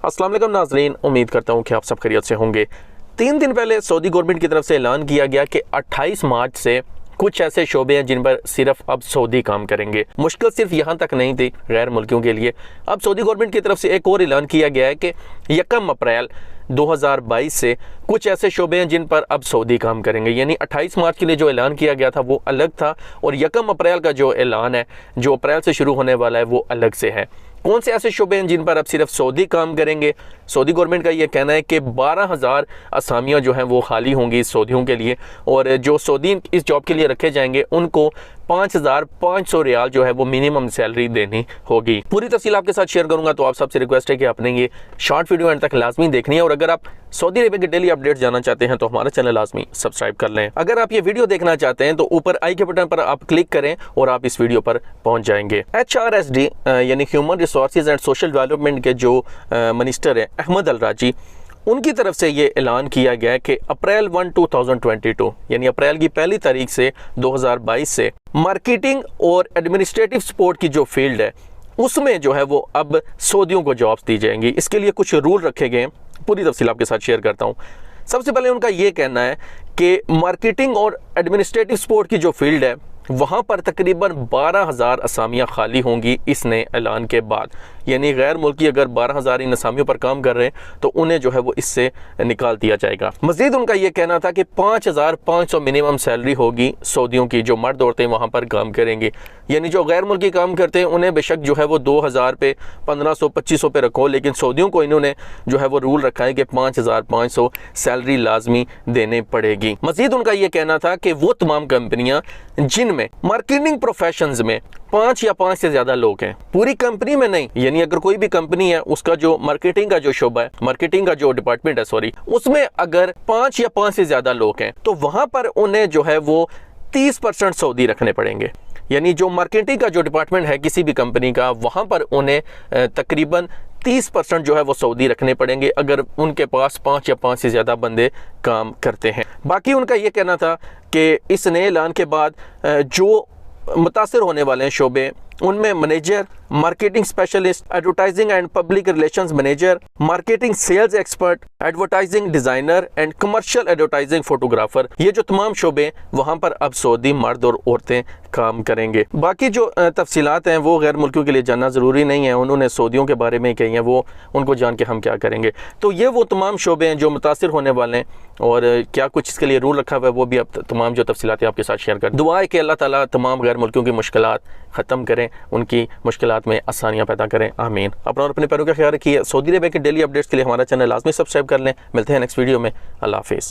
अस्सलाम वालेकुम नाज़रीन, उम्मीद करता हूँ कि आप सब खैरियत से होंगे। 3 दिन पहले सऊदी गवर्नमेंट की तरफ से ऐलान किया गया कि 28 मार्च से कुछ ऐसे शोबे हैं जिन पर सिर्फ अब सऊदी काम करेंगे। मुश्किल सिर्फ यहाँ तक नहीं थी गैर मुल्कियों के लिए। अब सऊदी गवर्नमेंट की तरफ से एक और ऐलान किया गया है कि 1 अप्रैल 2022 से कुछ ऐसे शोबे हैं जिन पर अब सऊदी काम करेंगे। यानी 28 मार्च के लिए जो ऐलान किया गया था वो अलग था और 1 अप्रैल का जो ऐलान है, जो अप्रैल से शुरू होने वाला है, वो अलग से है। कौन से ऐसे शोबे हैं जिन पर अब सिर्फ सऊदी काम करेंगे? सऊदी गवर्नमेंट का ये कहना है कि 12,000 असामियाँ जो हैं वो खाली होंगी सऊदियों के लिए, और जो सऊदी इस जॉब के लिए रखे जाएंगे उनको 5,500 रियाल जो है वो मिनिमम सैलरी देनी होगी। पूरी तफसील आपके साथ शेयर करूंगा, तो आप सबसे रिक्वेस्ट है कि आपने ये शॉर्ट वीडियो एंड तक लाजमी देखनी है। और अगर आप सऊदी अरेबिया के डेली अपडेट्स जानना चाहते हैं तो हमारा चैनल लाजमी सब्सक्राइब कर लें। अगर आप ये वीडियो देखना चाहते हैं तो ऊपर आई के बटन पर आप क्लिक करें और आप इस वीडियो पर पहुंच जाएंगे। HRSD यानी human resources and social development के जो मिनिस्टर हैं अहमद अल राजी, उनकी तरफ से ये ऐलान किया गया कि अप्रैल 1, 2022 यानी अप्रैल की पहली तारीख से 2022 से मार्केटिंग और एडमिनिस्ट्रेटिव सपोर्ट की जो फील्ड है उसमें जो है वो अब सऊदियों को जॉब्स दी जाएंगी। इसके लिए कुछ रूल रखे गए हैं, पूरी तफसील आपके साथ शेयर करता हूँ। सबसे पहले उनका ये कहना है कि मार्केटिंग और एडमिनिस्ट्रेटिव सपोर्ट की जो फील्ड है वहाँ पर तकरीबन 12,000 असामियाँ खाली होंगी इस नए ऐलान के बाद। यानी गैर मुल्की अगर 12,000 इन असामियों पर काम कर रहे हैं तो उन्हें जो है वो इससे निकाल दिया जाएगा। मज़ीद उनका ये कहना था कि 5,500 मिनिमम सैलरी होगी सऊदियों की, जो मर्द औरतें वहाँ पर काम करेंगे। यानी जो गैर मुल्की काम करते हैं उन्हें बेशक जो है वो 2,000 पे, 1,500, 2,500 पे रखो, लेकिन सऊदियों को इन्होंने जो है वो रूल रखा है कि 5,500 सैलरी लाजमी देने पड़ेगी। मज़ीद उनका ये कहना था कि वो तमाम कंपनियाँ जिनमें मार्केटिंग प्रोफेशंस में 5 या 5 से ज़्यादा लोग हैं, पूरी कंपनी में नहीं, यानी अगर कोई भी कंपनी है उसका जो मार्केटिंग का जो शोबा है, मार्केटिंग का जो डिपार्टमेंट है सॉरी, उसमें अगर 5 या 5 से ज़्यादा लोग हैं तो वहाँ पर उन्हें जो है वो 30% सऊदी रखने पड़ेंगे। यानी जो मार्केटिंग का जो डिपार्टमेंट है किसी भी कंपनी का, वहाँ पर उन्हें तकरीबन 30% जो है वो सऊदी रखने पड़ेंगे अगर उनके पास 5 या 5 से ज़्यादा बंदे काम करते हैं। बाकी उनका ये कहना था कि इस नए ऐलान के बाद जो मुतासिर होने वाले हैं शोबे, उनमें manager, marketing specialist, advertising and public relations manager, marketing sales expert, advertising designer and commercial advertising photographer, ये जो तमाम शोबे वहाँ पर अब सऊदी मर्द और औरतें काम करेंगे। बाकी जो तफसीलात हैं वो गैर मुल्कियों के लिए जानना ज़रूरी नहीं है, उन्होंने सऊदियों के बारे में कही हैं, वो उनको जान के हम क्या करेंगे। तो ये वो तमाम शोबे हैं जो मुतासिर होने वाले हैं और क्या कुछ इसके लिए रूल रखा हुआ है वो भी अब तमाम जो तफसीलात आपके साथ शेयर कर। दुआ है कि अल्लाह ताला तमाम गैर मुल्कियों की मुश्किलात ख़त्म करें, उनकी मुश्किलात में आसानियाँ पैदा करें, आमीन। अपना और अपने पैरों का ख्याल रखिए। सऊदी अरेबिया के डेली अपडेट्स के लिए हमारा चैनल लाजमी सब्सक्राइब कर लें। मिलते हैं नेक्स्ट वीडियो में। अल्लाह हाफिज़।